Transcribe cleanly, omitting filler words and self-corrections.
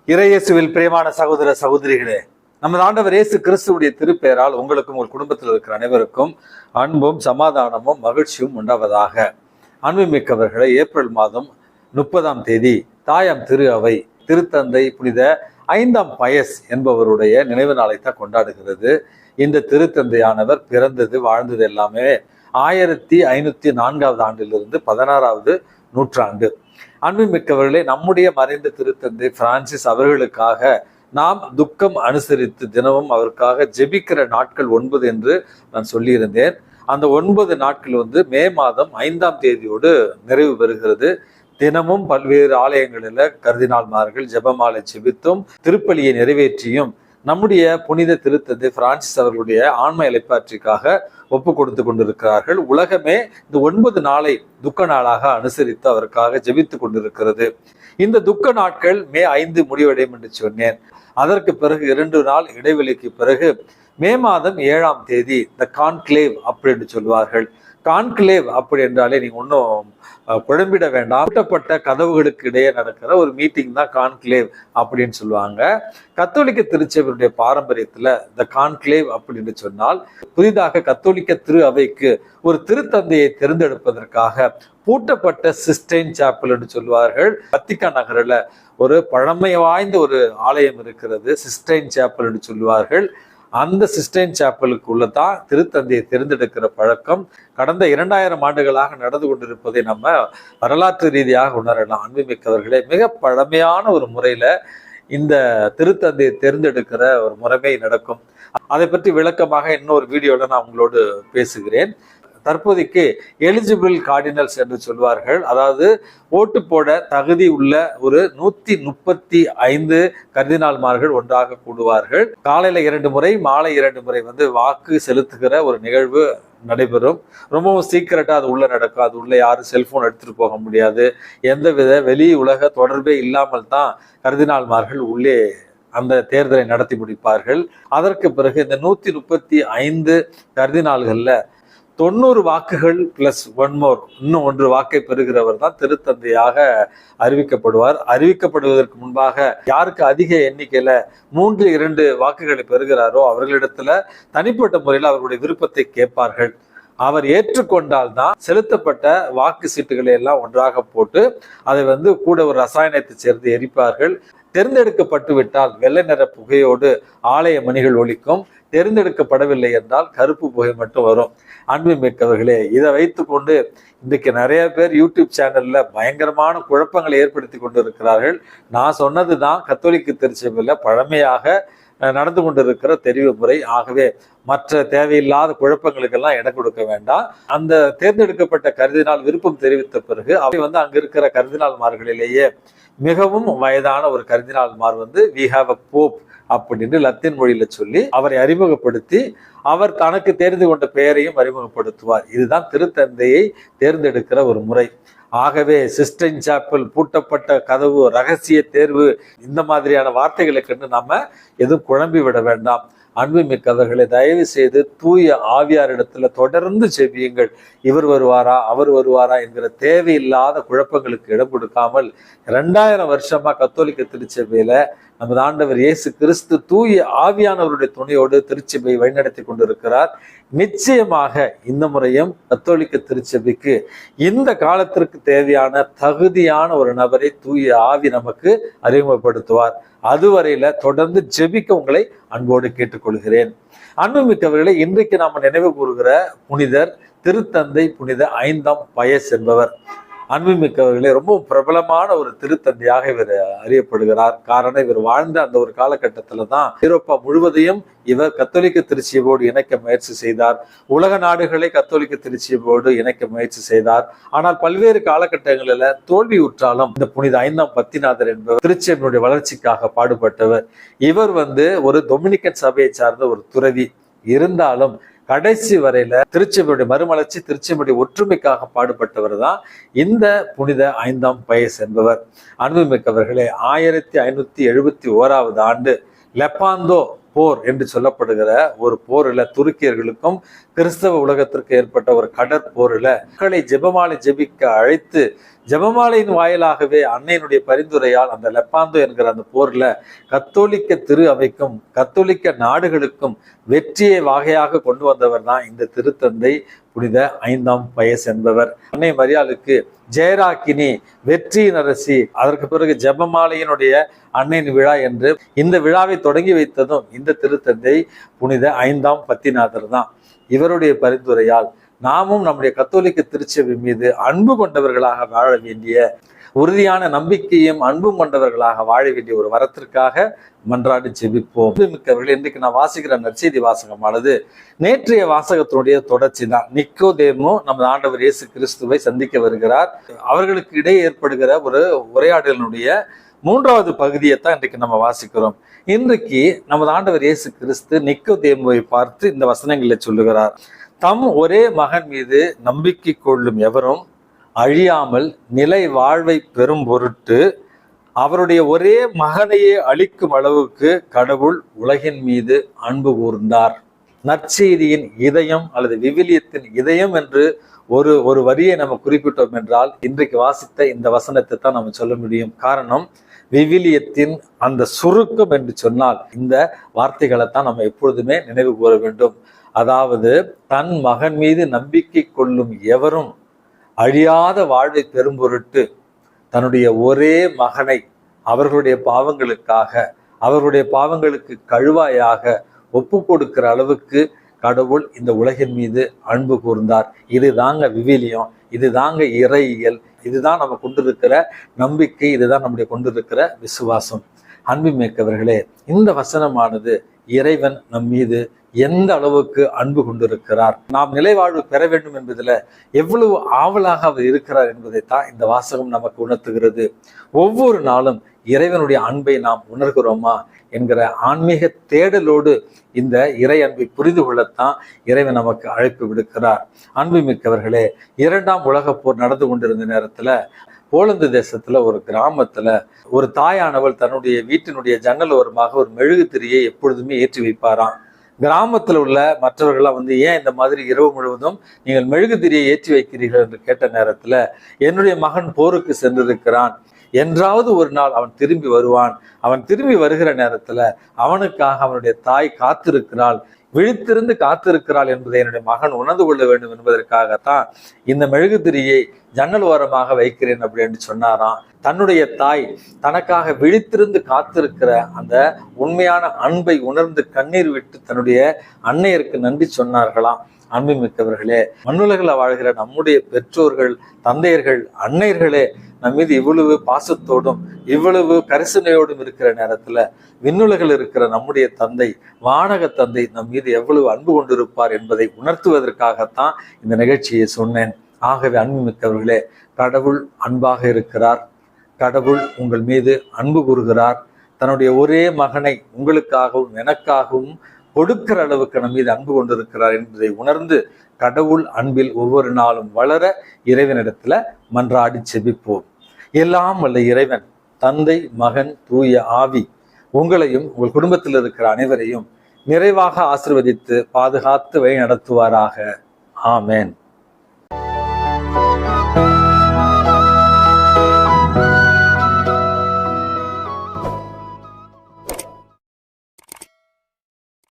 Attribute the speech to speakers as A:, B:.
A: இறையேசுவில் பிரியமான சகோதர சகோதரிகளே, நமது ஆண்டவர் இயேசு கிறிஸ்துவுடைய திருப்பெயரால் உங்களுக்கும் உங்கள் குடும்பத்தில் இருக்கிற அனைவருக்கும் அன்பும் சமாதானமும் மகிழ்ச்சியும் உண்டாவதாக. அன்புமிக்கவர்களை, ஏப்ரல் மாதம் 30ஆம் தேதி தாயாம் திரு அவை திருத்தந்தை புனித 5ஆம் பயஸ் என்பவருடைய நினைவு நாளைத்தான் கொண்டாடுகிறது. இந்த திருத்தந்தையானவர் பிறந்தது வாழ்ந்தது எல்லாமே 1504ஆவது ஆண்டிலிருந்து 16ஆவது நூற்றாண்டு. அன்புமிக்கவர்களே, நம்முடைய மறைந்த திருத்தந்தை பிரான்சிஸ் அவர்களுக்காக நாம் துக்கம் அனுசரித்து தினமும் அவருக்காக ஜெபிக்கிற நாட்கள் 9 என்று நான் சொல்லியிருந்தேன். அந்த 9 நாட்கள் மே மாதம் 5ஆம் தேதியோடு நிறைவு பெறுகிறது. தினமும் பல்வேறு ஆலயங்களில் கர்தினால்மார்கள் ஜெபமாலை ஜெபித்தும் திருப்பலியை நிறைவேற்றியும் நம்முடைய புனித திருத்தந்தை பிரான்சிஸ் அவர்களுடைய ஆன்ம இளைப்பாற்றிக்காக ஒப்பு கொடுத்து கொண்டிருக்கிறார்கள். உலகமே இந்த 9 நாளை துக்க நாளாக அனுசரித்து அவருக்காக ஜெபித்து கொண்டிருக்கிறது. இந்த துக்க நாட்கள் மே 5 முடிவடையும் என்று சொன்னேன். அதற்கு பிறகு 2 நாள் இடைவெளிக்கு பிறகு மே மாதம் 7ஆம் தேதி இந்த கான்க்ளேவ் அப்படின்னு சொல்வார்கள். கான்க்ளேவ் அப்படி என்றாலே நீங்க ஒன்றும் குழம்பிட வேண்டாம். பூட்டப்பட்ட கதவுகளுக்கு இடையே நடக்கிற ஒரு மீட்டிங் தான் கான்க்ளேவ் அப்படின்னு சொல்லுவாங்க. கத்தோலிக்க திருச்சபையுடைய பாரம்பரியத்துல இந்த கான்க்ளேவ் அப்படின்னு சொன்னால் புதிதாக கத்தோலிக்க திரு அவைக்கு ஒரு திருத்தந்தையை தேர்ந்தெடுப்பதற்காக பூட்டப்பட்ட சிஸ்டைன் சாப்பல் என்று சொல்வார்கள். வத்திக்கான் நகரில் ஒரு பழமை வாய்ந்த ஒரு ஆலயம் இருக்கிறது, சிஸ்டைன் சாப்பல் என்று சொல்வார்கள். அந்த சிஸ்டைன் சாப்பலுக்குள்ள தான் திருத்தந்தையை தேர்ந்தெடுக்கிற பழக்கம் கடந்த 2000 ஆண்டுகளாக நடந்து கொண்டிருப்பதை நம்ம வரலாற்று ரீதியாக உணரலாம். அன்புமிக்கவர்களே, மிக பழமையான ஒரு முறையில இந்த திருத்தந்தையை தேர்ந்தெடுக்கிற ஒரு முறைமை நடக்கும். அதை பற்றி விளக்கமாக இன்னொரு வீடியோல நான் உங்களோடு பேசுகிறேன். தற்போதைக்கு எலிஜிபிள் கார்டினல்ஸ் என்று சொல்வார்கள். அதாவது ஓட்டு போட தகுதி உள்ள ஒரு 135 கர்தினால்மார்கள் ஒன்றாக கூடுவார்கள். காலையில 2 முறை மாலை 2 முறை வாக்கு செலுத்துகிற ஒரு நிகழ்வு நடைபெறும். ரொம்பவும் சீக்கிரட்டா அது உள்ள நடக்கும். அது உள்ள யாரும் செல்போன் எடுத்துட்டு போக முடியாது. எந்தவித வெளி உலக தொடர்பே இல்லாமல் தான் கர்தினால்மார்கள் உள்ளே அந்த தேர்தலை நடத்தி முடிப்பார்கள். அதற்கு பிறகு இந்த 135 கர்தினால்கள்ல 90 வாக்குகள் பிளஸ் இன்னும் 1 வாக்கை பெறுகிறவர் தான் திருத்தந்தையாக அறிவிக்கப்படுவார். அறிவிக்கப்படுவதற்கு முன்பாக யாருக்கு அதிக எண்ணிக்கையில 3-2 வாக்குகளை பெறுகிறாரோ அவர்களிடத்துல தனிப்பட்ட முறையில் அவர்களுடைய விருப்பத்தை கேட்பார்கள். அவர் ஏற்றுக்கொண்டால் தான் செலுத்தப்பட்ட வாக்கு சீட்டுகளை எல்லாம் ஒன்றாக போட்டு அதை கூட ஒரு ரசாயனத்தை சேர்த்து எரிப்பார்கள். தேர்ந்தெடுக்கப்பட்டு விட்டால் வெள்ளை நிற புகையோடு ஆலய மணிகள் ஒலிக்கும். தேர்ந்தெடுக்கப்படவில்லை என்றால் கருப்பு புகை மட்டும் வரும். அன்புமிக்கவர்களே, இதை வைத்துக்கொண்டு இன்றைக்கு நிறைய பேர் யூடியூப் சேனல்ல பயங்கரமான குழப்பங்களை ஏற்படுத்தி கொண்டு இருக்கிறார்கள். நான் சொன்னதுதான் கத்தோலிக்க திருச்சபையில பழமையாக நடந்து கொண்டிருக்கிற தெரிவு முறை. ஆகவே மற்ற தேவையில்லாத குழப்பங்களுக்கெல்லாம் இடம் கொடுக்க வேண்டாம். அந்த தேர்ந்தெடுக்கப்பட்ட கர்தினால் விருப்பம் தெரிவித்த பிறகு அவை அங்க இருக்கிற கர்தினால்மார்களிலேயே மிகவும் வயதான ஒரு கர்தினால்மார் வி ஹாவ் அ போப் அப்படின்னு லத்தீன் மொழியில சொல்லி அவரை அறிமுகப்படுத்தி அவர் தனக்கு தெரிந்து கொண்ட பெயரையும் அறிமுகப்படுத்துவார். இதுதான் திருத்தந்தையை தேர்ந்தெடுக்கிற ஒரு முறை. ஆகவே சிஸ்டைன் சாப்பல், பூட்டப்பட்ட கதவு, ரகசிய தேர்வு, இந்த மாதிரியான வார்த்தைகளை கண்டு நாம எதுவும் குழம்பி விட வேண்டாம். அன்புமிக்கவர்களை, தயவு செய்து தூய ஆவியாரிடத்துல தொடர்ந்து செவியுங்கள். இவர் வருவாரா அவர் வருவாரா என்கிற தேவையில்லாத குழப்பங்களுக்கு இடம் கொடுக்காமல் 2000 வருஷமா கத்தோலிக்க திருச்சபையில நமது ஆண்டவர் இயேசு கிறிஸ்து தூய ஆவியானவருடைய துணையோடு திருச்சபையை வழிநடத்தி கொண்டிருக்கிறார். நிச்சயமாக இந்த முறையும் கத்தோலிக்க திருச்சபைக்கு இந்த காலத்திற்கு தேவையான தகுதியான ஒரு நபரை தூய ஆவி நமக்கு அறிமுகப்படுத்துவார். அதுவரையில தொடர்ந்து ஜெபிக்க உங்களை அன்போடு கேட்டுக்கொள்கிறேன். அன்புமிக்கவர்களை, இன்றைக்கு நாம் நினைவு கூறுகிற புனிதர் திருத்தந்தை புனித 5ஆம் பயஸ் என்பவர். அன்புமிக்கவர்களே, ரொம்ப பிரபலமான ஒரு திருத்தந்தையாக இவர் அறியப்படுகிறார். காரணம், இவர் வாழ்ந்த அந்த ஒரு காலகட்டத்துல தான் ஐரோப்பா முழுவதையும் இவர் கத்தோலிக்க திருச்சபையோடு இணைக்க முயற்சி செய்தார். உலக நாடுகளை கத்தோலிக்க திருச்சபையோடு இணைக்க முயற்சி செய்தார். ஆனால் பல்வேறு காலகட்டங்களில் தோல்வியுற்றாலும் இந்த புனித 5ஆம் பத்திநாதர் என்பவர் திருச்சபையினுடைய வளர்ச்சிக்காக பாடுபட்டவர். இவர் ஒரு டொமினிக்கன் சபையை சார்ந்த ஒரு துறவி. இருந்தாலும் கடைசி வரையில திருச்சபையுடைய மறுமலர்ச்சி, திருச்சபையுடைய ஒற்றுமைக்காக பாடுபட்டவர் தான் இந்த புனித 5ஆம் பயஸ் என்பவர். அன்புமிக்கவர்களே, 1571ஆவது ஆண்டு லெப்பாந்தோ போர் என்று சொல்லப்படுகிற ஒரு போரில் துருக்கியர்களுக்கும் கிறிஸ்தவ உலகத்திற்கு ஏற்பட்ட ஒரு கடற்போரில் மக்களை ஜெபமாலை ஜெபிக்க அழைத்து ஜெபமாலையின் வாயிலாகவே அன்னையினுடைய பரிந்துரையால் அந்த லெப்பாந்தோ என்கிற அந்த போர்ல கத்தோலிக்க திரு அவைக்கும் கத்தோலிக்க நாடுகளுக்கும் வெற்றியை வாகையாக கொண்டு வந்தவர் தான் இந்த திருத்தந்தை புனித 5ஆம் பயஸ் என்பவர். அன்னை மரியாளுக்கு ஜெயராக்கினி, வெற்றியின் அரசி, அதற்கு பிறகு ஜெபமாலையினுடைய அன்னையின் விழா என்று இந்த விழாவை தொடங்கி வைத்ததும் இந்த திருத்தந்தை புனித 5ஆம் பத்திநாதர் தான். இவருடைய பரிந்துரையால் நாமும் நம்முடைய கத்தோலிக்க திருச்சபை மீது அன்பு கொண்டவர்களாக வாழ வேண்டிய, உறுதியான நம்பிக்கையும் அன்பும் கொண்டவர்களாக வாழ வேண்டிய ஒரு வரத்திற்காக மன்றாடி ஜெபிப்போம். மிக்கவர்கள், இன்றைக்கு நான் வாசிக்கிற நற்செய்தி வாசகமானது நேற்றைய வாசகத்தினுடைய தொடர்ச்சி தான். நிக்கோதேமு நமது ஆண்டவர் இயேசு கிறிஸ்துவை சந்திக்க வருகிறார். அவர்களுக்கு இடையே ஏற்படுகிற ஒரு உரையாடலினுடைய 3வது பகுதியை தான் இன்றைக்கு நம்ம வாசிக்கிறோம். இன்றைக்கு நமது ஆண்டவர் இயேசு கிறிஸ்து நிக்கோதேமுவை பார்த்து இந்த வசனங்களை சொல்லுகிறார். தம் ஒரே மகன் மீது நம்பிக்கை கொள்ளும் எவரும் அழியாமல் நிலை வாழ்வை பெறும் பொருட்டு அவருடைய ஒரே மகனையே அளிக்கும் அளவுக்கு கடவுள் உலகின் மீது அன்பு கூர்ந்தார். நற்செய்தியின் இதயம் அல்லது விவிலியத்தின் இதயம் என்று ஒரு வரியை நம்ம குறிப்பிட்டோம் என்றால் இன்றைக்கு வாசித்த இந்த வசனத்தை தான் நம்ம சொல்ல முடியும். காரணம், விவிலியத்தின் அந்த சுருக்கம் என்று சொன்னால் இந்த வார்த்தைகளை தான் நம்ம எப்பொழுதுமே நினைவு கூற வேண்டும். அதாவது, தன் மகன் மீது நம்பிக்கை கொள்ளும் எவரும் அழியாத வாழ்வை பெறும் பொருட்டு தன்னுடைய ஒரே மகனை அவர்களுடைய பாவங்களுக்காக, அவர்களுடைய பாவங்களுக்கு கழுவாயாக ஒப்பு கொடுக்கிற அளவுக்கு கடவுள் இந்த உலகின் மீது அன்பு கூர்ந்தார். இதுதாங்க விவிலியம், இதுதாங்க இறையியல், இதுதான் நம்ம கொண்டிருக்கிற நம்பிக்கை, இதுதான் நம்முடைய கொண்டிருக்கிற விசுவாசம். அன்புமிக்கவர்களே, இந்த வசனமானது இறைவன் நம் மீது எந்த அளவுக்கு அன்பு கொண்டிருக்கிறார், நாம் நிலைவாழ்வு பெற வேண்டும் என்பதில் எவ்வளவு ஆவலாக அவர் இருக்கிறார் என்பதைத்தான் இந்த வாசகம் நமக்கு உணர்த்துகிறது. ஒவ்வொரு நாளும் இறைவனுடைய அன்பை நாம் உணர்கிறோமா என்கிற ஆன்மீக தேடலோடு இந்த இறை அன்பை புரிந்து கொள்ளத்தான் இறைவன் நமக்கு அழைப்பு விடுக்கிறார். அன்புமிக்கவர்களே, 2ஆம் உலகப் போர் நடந்து கொண்டிருந்த நேரத்துல போலந்து தேசத்துல ஒரு கிராமத்துல ஒரு தாயானவள் தன்னுடைய வீட்டினுடைய ஜன்னல் ஓரமாக ஒரு மெழுகு திரியை எப்பொழுதுமே ஏற்றி வைப்பாராம். கிராமத்தில் உள்ள மற்றவர்கள்லாம் ஏன் இந்த மாதிரி இரவு முழுவதும் நீங்கள் மெழுகு திரியை ஏற்றி வைக்கிறீர்கள் என்று கேட்ட நேரத்துல, என்னுடைய மகன் போருக்கு சென்றிருக்கிறான், என்றாவது ஒரு நாள் அவன் திரும்பி வருவான், அவன் திரும்பி வருகிற நேரத்துல அவனுக்காக அவனுடைய தாய் காத்திருக்கிறாள், விழித்திருந்து காத்திருக்கிறாள் என்பதை என்னுடைய மகன் உணர்ந்து கொள்ள வேண்டும் என்பதற்காகத்தான் இந்த மெழுகுதிரியை ஜன்னல் ஓரமாக வைக்கிறேன் அப்படின்னு சொன்னாராம். தன்னுடைய தாய் தனக்காக விழித்திருந்து காத்திருக்கிற அந்த உண்மையான அன்பை உணர்ந்து கண்ணீர் விட்டு தன்னுடைய அன்னையருக்கு நன்றி சொன்னார்களாம். அன்புமிக்கவர்களே, மண்ணுலகில் வாழ்கிற நம்முடைய பெற்றோர்கள், தந்தையர்கள், அன்னையர்களே நம் மீது இவ்வளவு பாசத்தோடும் இவ்வளவு கரிசனையோடும் இருக்கிற நேரத்துல விண்ணுலகில் இருக்கிற நம்முடைய தந்தை, வானக தந்தை நம் மீது எவ்வளவு அன்பு கொண்டிருப்பார் என்பதை உணர்த்துவதற்காகத்தான் இந்த நிகழ்ச்சியை சொன்னேன். ஆகவே அன்புமிக்கவர்களே, கடவுள் அன்பாக இருக்கிறார். கடவுள் உங்கள் மீது அன்பு கூறுகிறார். தன்னுடைய ஒரே மகனை உங்களுக்காகவும் எனக்காகவும் கொடுக்கிற அளவுக்கு நம் மீது அன்பு கொண்டிருக்கிறார் என்பதை உணர்ந்து கடவுள் அன்பில் ஒவ்வொரு நாளும் வளர இறைவனிடத்துல மன்றாடி செபிப்போம். எல்லாம் வல்ல இறைவன், தந்தை, மகன், தூய ஆவி உங்களையும் உங்கள் குடும்பத்தில் இருக்கிற அனைவரையும் நிறைவாக ஆசீர்வதித்து பாதுகாத்து வழி நடத்துவாராக. ஆமேன்.